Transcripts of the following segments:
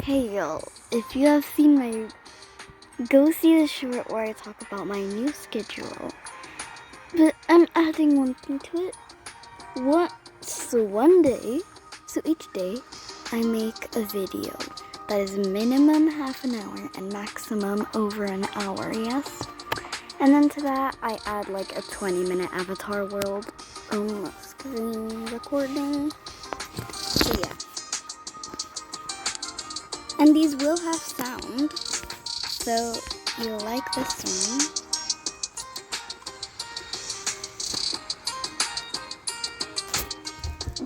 Hey y'all, if you have seen my, go see the short where I talk about my new schedule. But I'm adding one thing to it. So each day, I make a video that is minimum half an hour and maximum over an hour, yes? And then to that, I add like a 20-minute avatar world screen recording. So yeah. And these will have sound, so you'll like this one.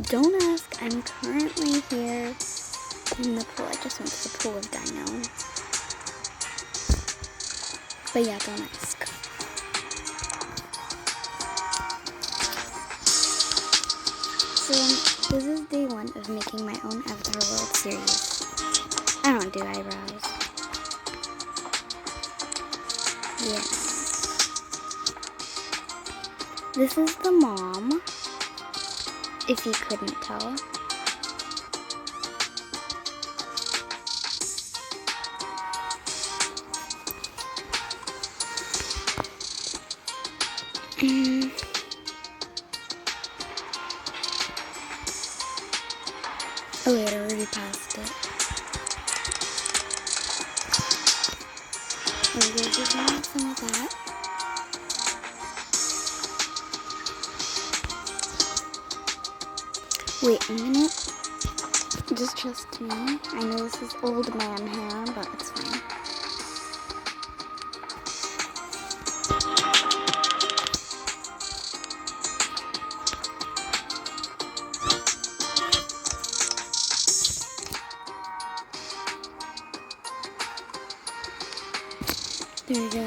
Don't ask, I'm currently here in the pool. I just went to the pool of Dino. But yeah, don't ask. So this is day 1 of making my own Avatar World series. I don't do eyebrows. Yeah. This is the mom, if you couldn't tell. Oh wait, I already passed it. We're just want some of that. Wait a minute. Just trust me. I know this is old man hair, but it's fine. There we go.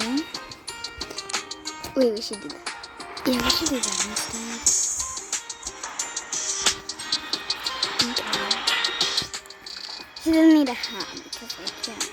Wait, we should do that. Yeah, we should do that instead. Okay. She doesn't need a hat because I can't.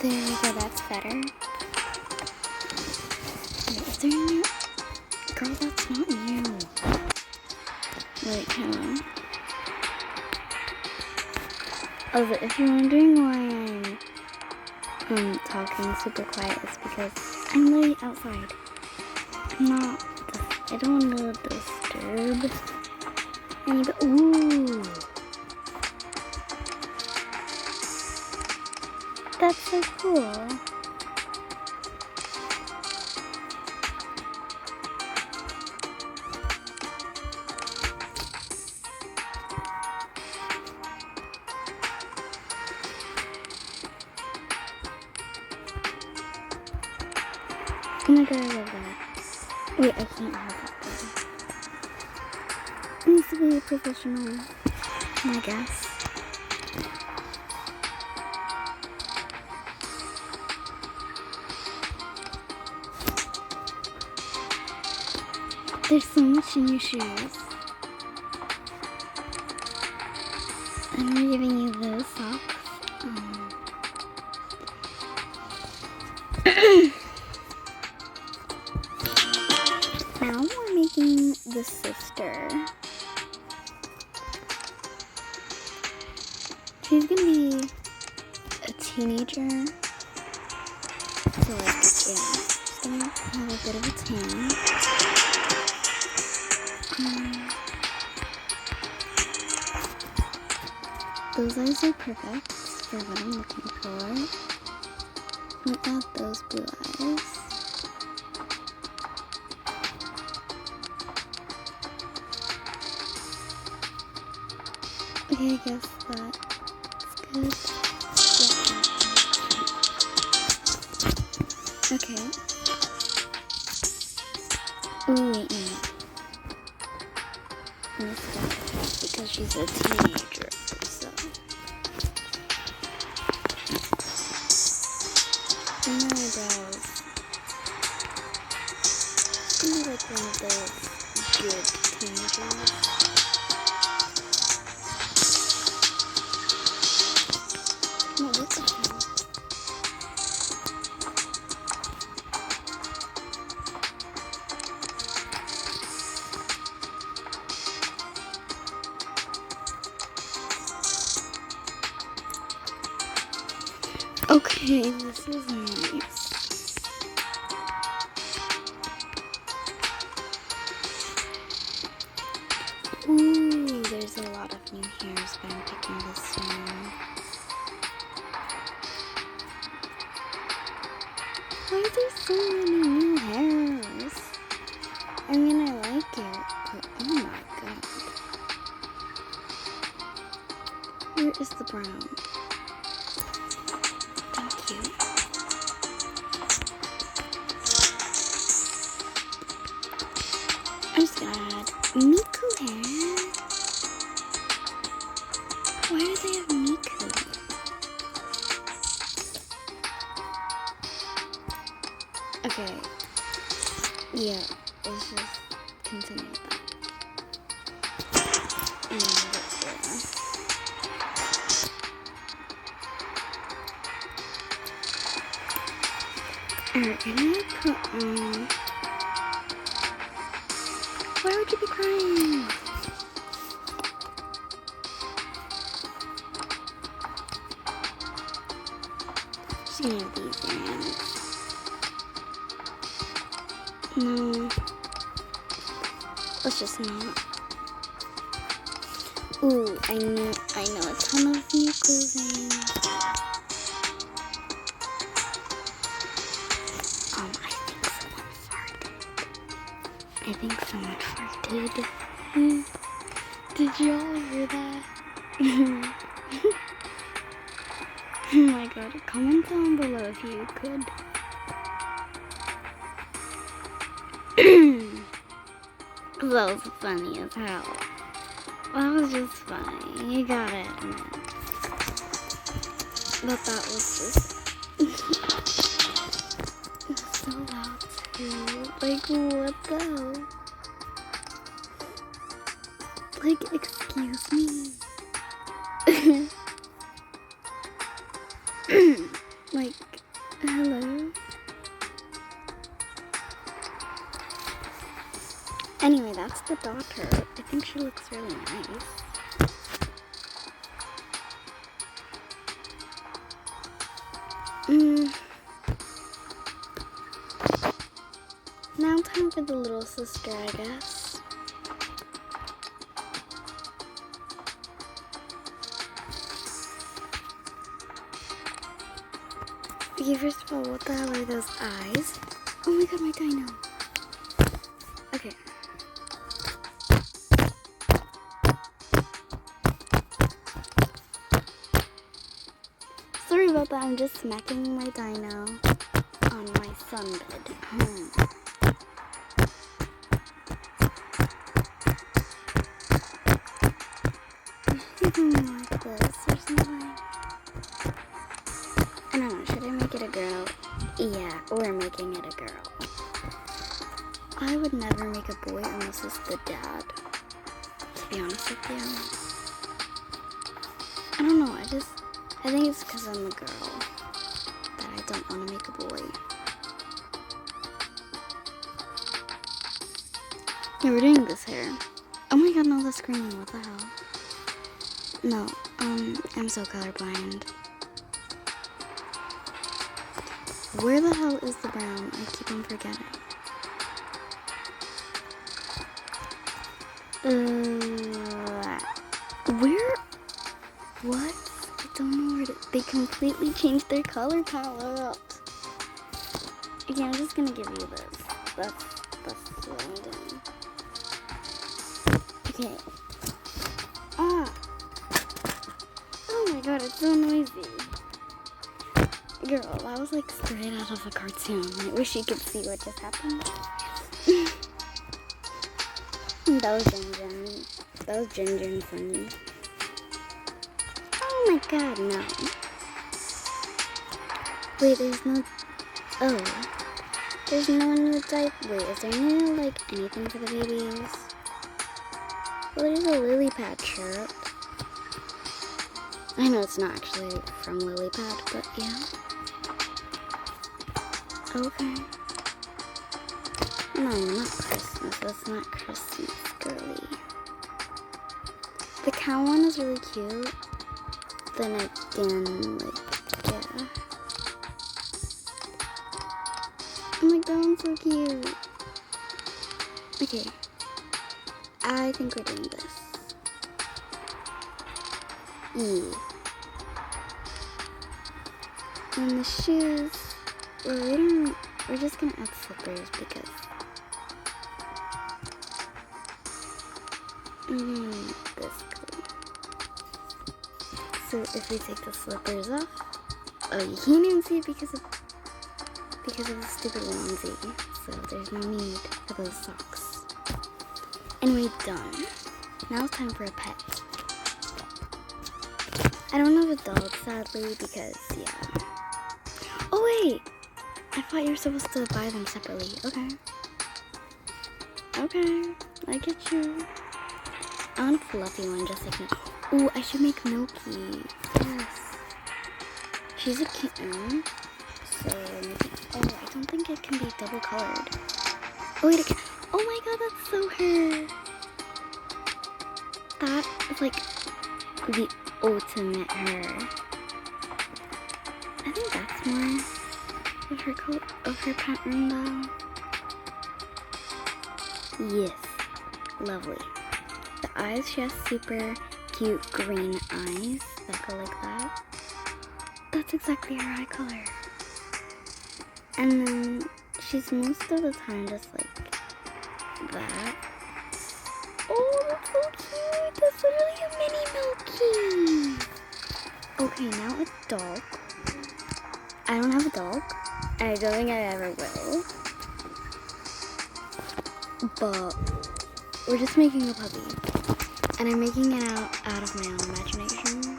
There we go, that's better. Wait, is there any? Girl, that's not you. Wait, hang on. Oh, but if you're wondering why I'm talking super quiet, it's because I'm literally outside. I don't want to disturb anybody. Ooh. That's so cool. Oh my god, I love that. Wait, I can't have that though. It needs to be professional, I guess. There's so much in your shoes. I'm giving you those socks. Now we're making the sister. She's gonna be a teenager. So like, yeah, she's gonna have a bit of a tan. Those eyes are perfect for what I'm looking for. Without those blue eyes. Okay, I guess that's good. Yeah. Okay. Ooh, wait a minute. Because she's a teenager, so. No, it does. It's gonna be like one of those good teenagers. No, what the hell? Okay, this is nice. Ooh, there's a lot of new hairs, but I'm picking this one. Why are there so many new hairs? I mean, I like it, but oh my god. Where is the brown? Thank you. I'm just gonna add Miku hair. Why do they have Miku? Okay. Yeah, let's just continue with that. And let's go. Alright, and I put on. Why would you be crying? Just gonna have these earrings. No. Let's just not. Ooh, I know a ton of new clothing. I think someone farted. Did y'all hear that? Oh my god, comment down below if you could. That was funny as hell. That was just funny. You gotta admit. But that was just so loud too. Like, what the hell? Like, excuse me. Like, hello? Anyway, that's the daughter. I think she looks really nice. Now time for the little sister, I guess. Okay, first of all, what the hell are those eyes? Oh my god, my dino. Okay. Sorry about that, I'm just smacking my dino on my sunbed. Like this or something. I don't know, should I make it a girl? Yeah, we're making it a girl. I would never make a boy unless it's the dad, to be honest with you. I don't know, I think it's because I'm a girl that I don't want to make a boy. Yeah, we're doing this hair. Oh my god, no, the screen, what the hell? No, I'm so colorblind. Where the hell is the brown? I keep on forgetting. Where? What? I don't know where to. They completely changed their color palette. Okay, I'm just gonna give you this. That's what I'm doing. Okay. Oh my god, it's so noisy. Girl, that was like straight out of a cartoon. I wish you could see what just happened. That was Jin funny. Oh my god, no. Wait, there's no Oh, there's no new diaper. Wait, is there new, like, anything for the babies? Well, there's a lily pad shirt. I know it's not actually from Lily Pad, but yeah. Okay. No, not Christmas. That's not Christmas, girly. The cow one is really cute. Then again, like, yeah. Oh my god, that one's so cute. Okay. I think we're doing this. Yeah. And the shoes, we're just gonna add slippers because this color. So if we take the slippers off, oh, you can't even see it because of the stupid onesie. So there's no need for those socks. Anyway, done. Now it's time for a pet. I don't have a dog, sadly, because, yeah. Oh, wait! I thought you were supposed to buy them separately. Okay. Okay, I get you. I want a fluffy one, just like me. Ooh, I should make Milky. Yes. She's a kitten. So, maybe, oh, I don't think it can be double colored. Oh, wait, it can. Oh my god, that's so her. That is like the ultimate her. I think that's more of her coat, of her pattern though. Yes, lovely. The eyes, she has super cute green eyes that go like that. That's exactly her eye color. And then she's most of the time just like that. Oh, that's so cute. That's literally a mini Milky. Okay, now a dog. I don't have a dog. I don't think I ever will. But we're just making a puppy. And I'm making it out of my own imagination.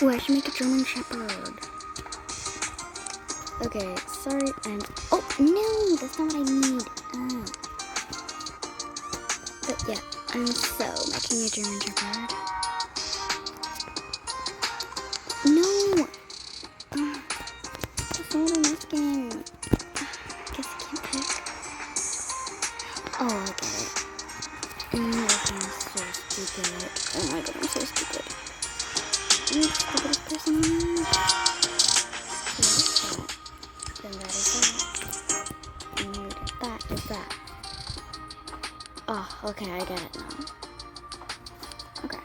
Oh, I should make a German Shepherd. Okay, sorry, and oh no, that's not what I need. But yeah, I'm so making a German Shepherd. No! That's not what I'm asking. Guess I can't pick. Oh, I get it. I'm so stupid. Oh my god, I'm so stupid. I'm the stupidest person on earth. So that's that. Then that is that. And that is that. Oh, okay, I get it now. Okay.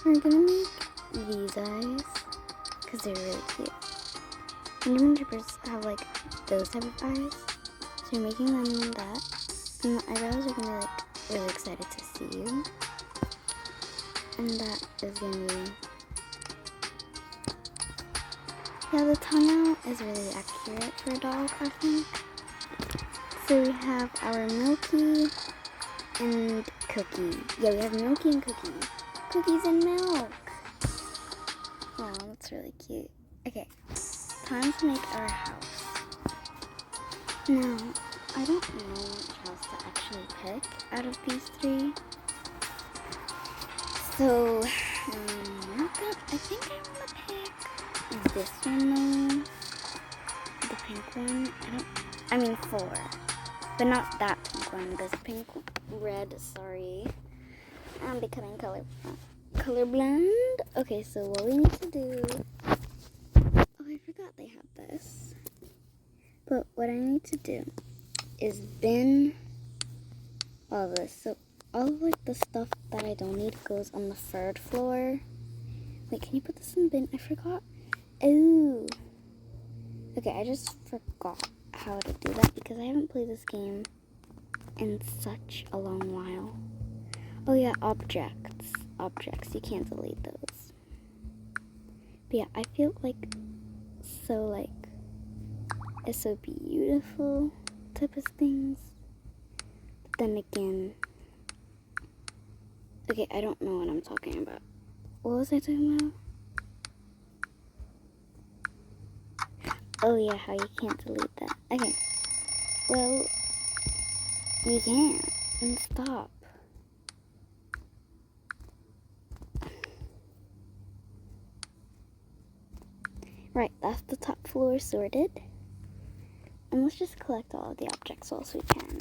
We're gonna make these eyes because they're really cute. And German Shepherds have like those type of eyes. So you're making them that. And the eyebrows are gonna be like really excited to see you. And that is gonna be, yeah, the tongue out is really accurate for a dog, I think. So we have our Milky and Cookie. Yeah, we have Milky and Cookie. Cookies and milk. Oh, that's really cute. Okay, time to make our house. Now, I don't know which house to actually pick out of these three. So, I think I want to pick this one though. The pink one. I mean 4. But not that pink one. This pink red, sorry. I'm becoming colorblind. Okay, so what we need to do. Oh, I forgot they had this. But what I need to do is bin all this. So all of like the stuff that I don't need goes on the 3rd floor. Wait, can you put this in the bin? I forgot. Oh. Okay, I just forgot how to do that because I haven't played this game in such a long while. Oh yeah, objects. Objects, you can't delete those. But yeah, I feel like so like it's so beautiful type of things. But then again, okay, I don't know what I'm talking about. What was I talking about? Oh yeah, how you can't delete that. Okay. Well, you can't. And stop. Right, that's the top floor sorted. And let's just collect all of the objects whilst we can.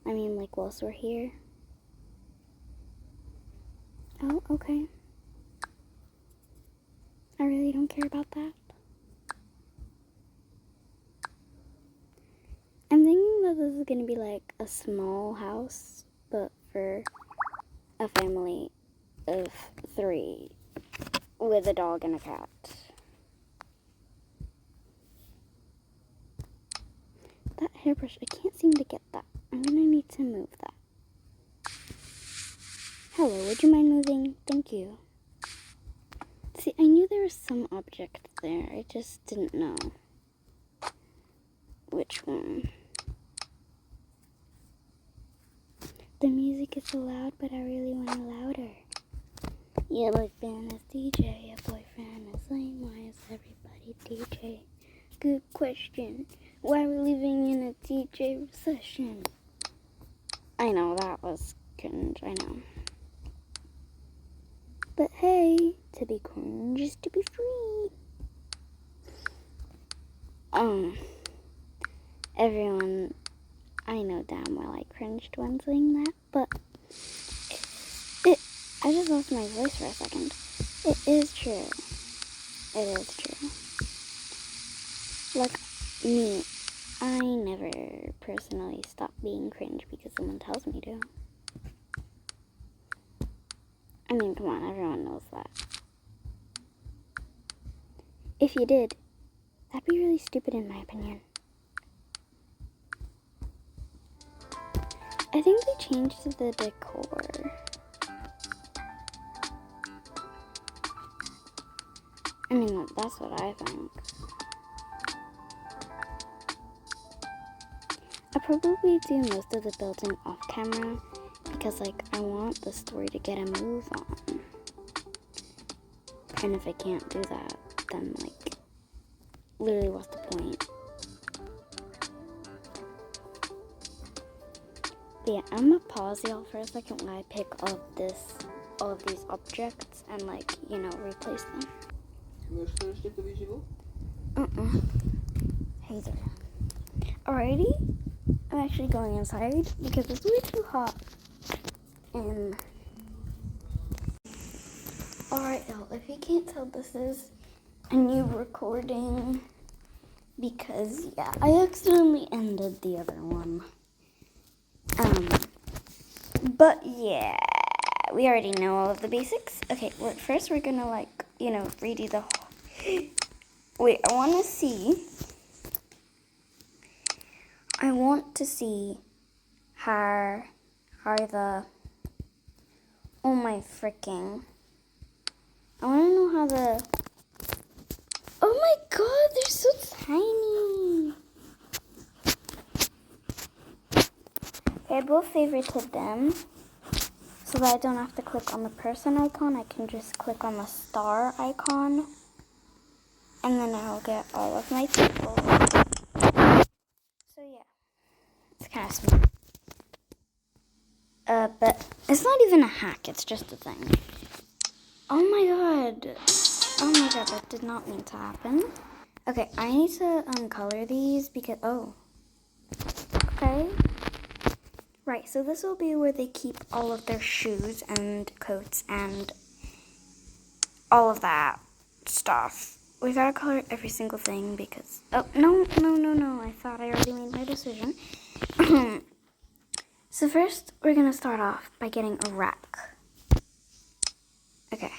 I mean, like, whilst we're here. Oh, okay. I really don't care about that. I'm thinking that this is gonna be like a small house, but for a family of 3 with a dog and a cat. That hairbrush, I can't seem to get that. I'm gonna need to move that. Hello, would you mind moving? Thank you. See, I knew there was some object there. I just didn't know which one. The music is so loud, but I really want it louder. Your boyfriend is DJ, your boyfriend is lame. Why is everybody DJ? Good question. Why are we living in a DJ recession? I know, that was cringe, I know. But hey, to be cringe is to be free. Everyone, I know damn well I cringed when saying that, but I just lost my voice for a second. It is true. It is true. Like me, I never personally stop being cringe because someone tells me to. I mean, come on, everyone knows that. If you did, that'd be really stupid in my opinion. I think they changed the decor. I mean, that's what I think. I'll probably do most of the building off camera because, like, I want the story to get a move on. And if I can't do that, then, like, literally what's the point? But yeah, I'm gonna pause y'all for a second when I pick up all of these objects and, like, you know, replace them. Hey there. Alrighty, I'm actually going inside because it's way too hot. And alright y'all, if you can't tell, this is a new recording because yeah, I accidentally ended the other one. But yeah, we already know all of the basics. Okay, first we're gonna, like, you know, redo the whole. Wait, I want to see how the, oh my freaking, I want to know how the, oh my god, they're so tiny. Okay, I both favorited them so that I don't have to click on the person icon. I can just click on the star icon and then I'll get all of my people. So yeah, it's kind of smart. But it's not even a hack, it's just a thing. Oh my god, that did not mean to happen. Okay, I need to color these because, okay. Right, so this will be where they keep all of their shoes and coats and all of that stuff. We gotta color every single thing because, oh, no, I thought I already made my decision. So first, we're gonna start off by getting a rack. Okay.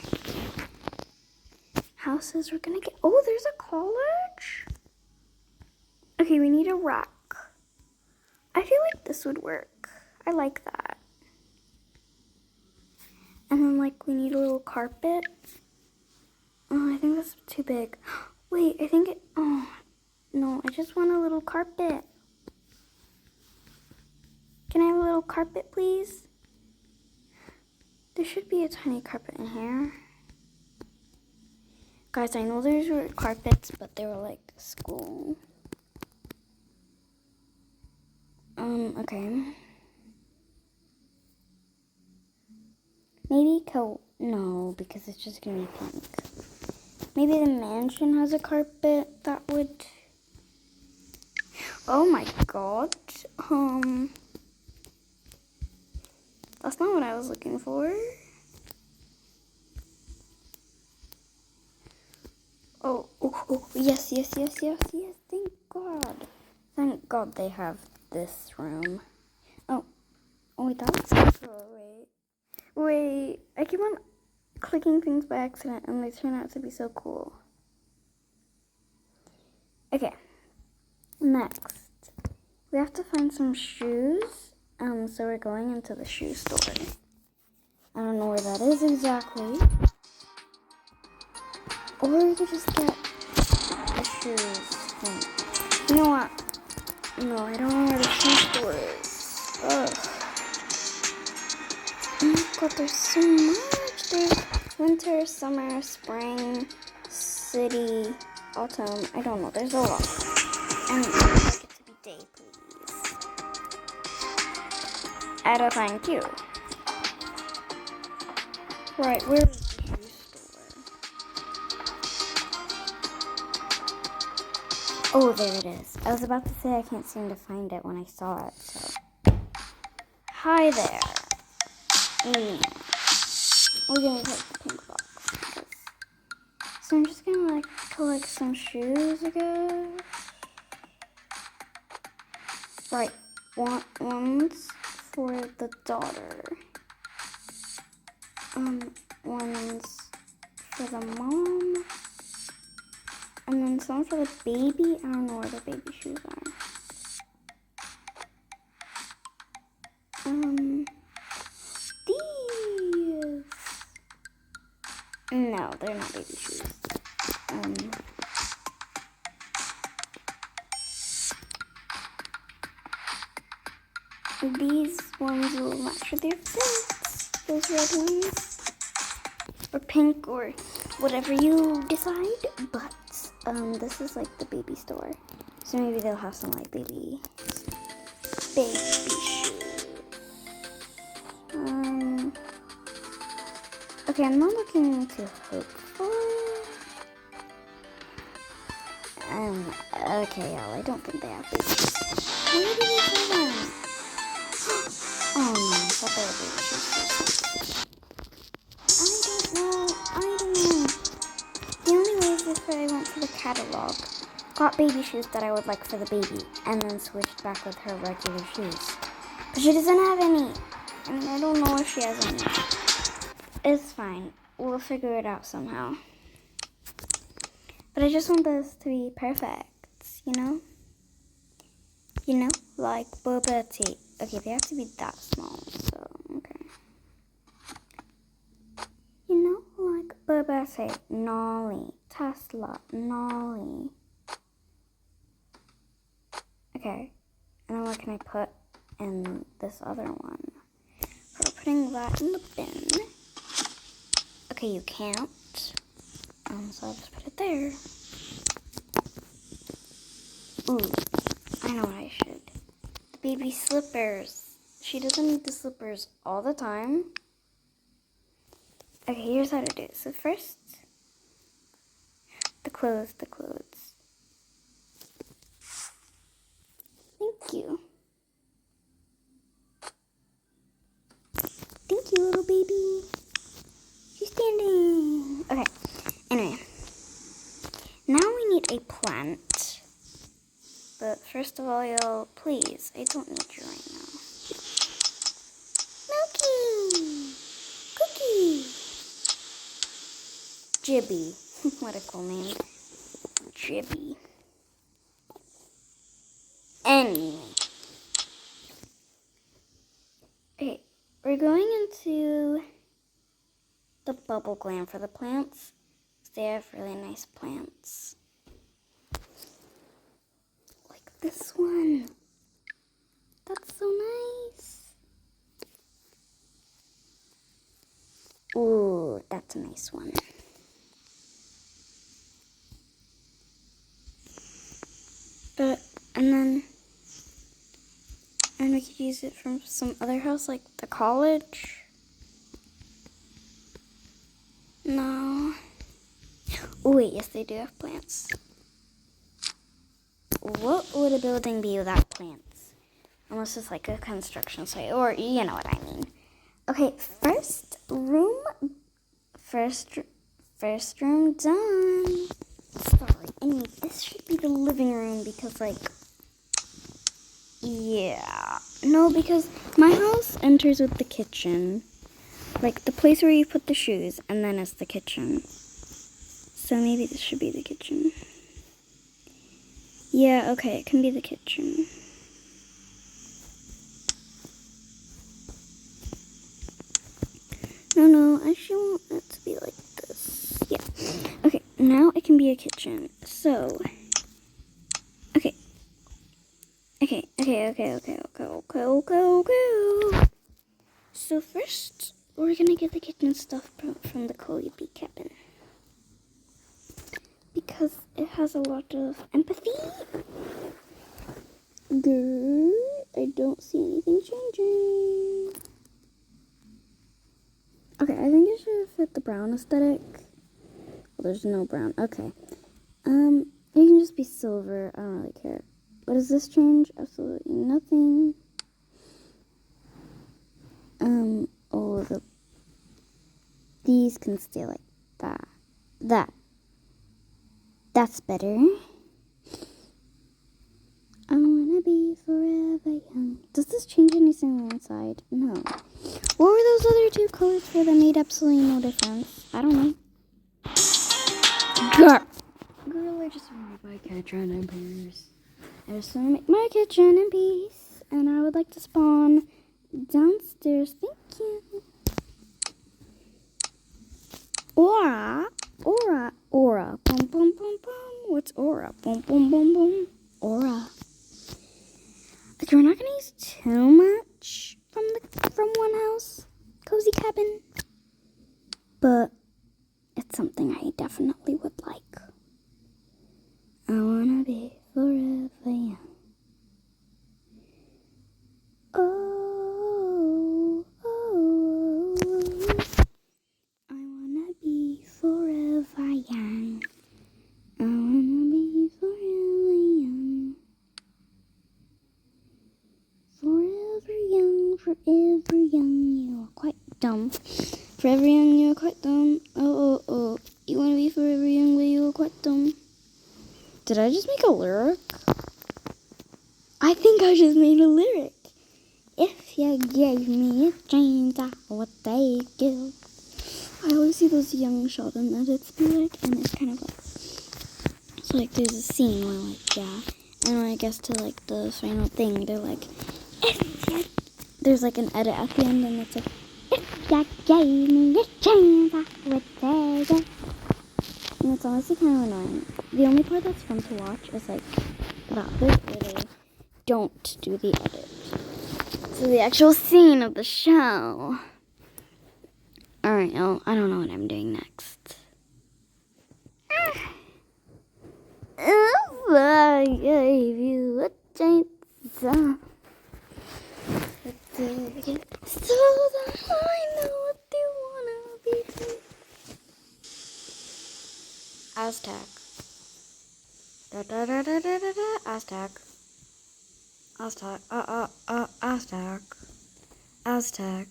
Houses, we're gonna get, oh, there's a college? Okay, we need a rack. I feel like this would work. I like that. And then, like, we need a little carpet. Oh, I think that's too big. Wait, I think oh, no, I just want a little carpet. Can I have a little carpet, please? There should be a tiny carpet in here. Guys, I know these were carpets, but they were like school. Okay. Maybe no, because it's just gonna be pink. Maybe the mansion has a carpet that would... Oh my god. That's not what I was looking for. Oh, yes. Thank God. Thank God they have this room. Oh, wait, that looks cool. Wait, I keep on clicking things by accident and they turn out to be so cool. Okay, next. We have to find some shoes. So we're going into the shoe store. I don't know where that is exactly. Or we could just get the shoes thing. You know what? No, I don't know where the shoe store is. Ugh. Oh my god, there's so much. There's winter, summer, spring, city, autumn. I don't know. There's a lot. And I would like it to be day, please. Thank you. Right, where is the shoe store? Oh, there it is. I was about to say I can't seem to find it when I saw it, so. Hi there. We're gonna take the pink box. So I'm just gonna like collect some shoes, I guess. Right, want ones for the daughter. Ones for the mom. And then some for the baby. I don't know where the baby shoes are. These. No, they're not baby shoes. These ones will match with your fits. Those red ones. Or pink or whatever you decide. But this is like the baby store. So maybe they'll have some like baby shoes. Okay, I'm not looking too hopeful. Okay, y'all, I don't think they have baby shoes. Where do they sell them? Oh no, I thought they were baby shoes. I don't know. The only way is if I went to the catalog, got baby shoes that I would like for the baby, and then switched back with her regular shoes. But she doesn't have any. I mean, I don't know if she has any. It's fine. We'll figure it out somehow. But I just want this to be perfect, you know? You know, like Boba Tea. Okay, they have to be that small, so, okay. You know, like Boba Tea, Nolly, Tesla, Nolly. Okay, and then what can I put in this other one? We're putting that in the bin. Okay, you can't. So I'll just put it there. Ooh, I know what I should. The baby slippers. She doesn't need the slippers all the time. Okay, here's how to do it. So first, the clothes. Thank you. Thank you, little baby. She's standing. Okay, anyway. Now we need a plant. But first of all, y'all, please, I don't need you right now. Milky! Cookie! Jibby. What a cool name. Jibby. Anyway. Okay, we're going into the bubble glam for the plants. They have really nice plants. Like this one. That's so nice. Ooh, that's a nice one. And we could use it from some other house, like the college. No. Oh wait, yes they do have plants. What would a building be without plants? Unless it's like a construction site, or you know what I mean. Okay, first room done. Sorry, anyway, this should be the living room because like, yeah. No, because my house enters with the kitchen. Like the place where you put the shoes, and then it's the kitchen. So maybe this should be the kitchen. Yeah, okay, it can be the kitchen. No, I actually want it to be like this. Yeah. Okay, now it can be a kitchen. So, okay. So first, we're gonna get the kitchen stuff from the cozy cabin. Because it has a lot of empathy. Good. I don't see anything changing. Okay, I think it should fit the brown aesthetic. Well, there's no brown. Okay. It can just be silver. I don't really care. What does this change? Absolutely nothing. These can stay like that. That's better. I wanna be forever young. Does this change anything inside? No. What were those other two colors for that made absolutely no difference? I don't know. Girl, I just want to make my kitchen in peace. I just want to make my kitchen in peace. And I would like to spawn downstairs. Thank you. Aura. Boom, boom, boom, boom. What's aura? Boom, boom, boom, boom. Aura. Like, we're not going to use too much from one house. Cozy cabin. But it's something I definitely would like. I wanna be forever young. Oh, I wanna be forever young. I wanna be forever young. Forever young, you are quite dumb. Forever young, you are quite dumb. Oh. You wanna be forever young, but you are quite dumb. Did I just make a lyric? I think I just made a lyric. If you gave me a chance, I would take it. I always see those young Sheldon edits be like, and it's kind of like, so like there's a scene where like, yeah, and I guess to like the final thing, they're like, if you, there's like an edit at the end, and it's like, if you gave me a chance, I would take it. And it's honestly kind of annoying. The only part that's fun to watch is like that bit where they don't do the edit. So the actual scene of the show. Alright, I don't know what I'm doing next. If I gave you a chance, so that I know what you wanna be. Aztec. Aztec. Aztec.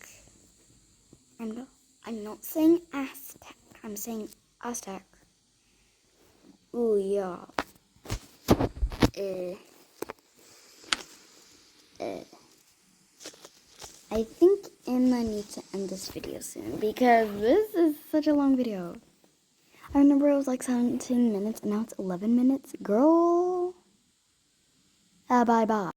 I'm not saying Aztec. I'm saying Aztec. Ooh, yeah. I think Emma needs to end this video soon because this is such a long video. I remember it was like 17 minutes and now it's 11 minutes. Girl. Bye-bye.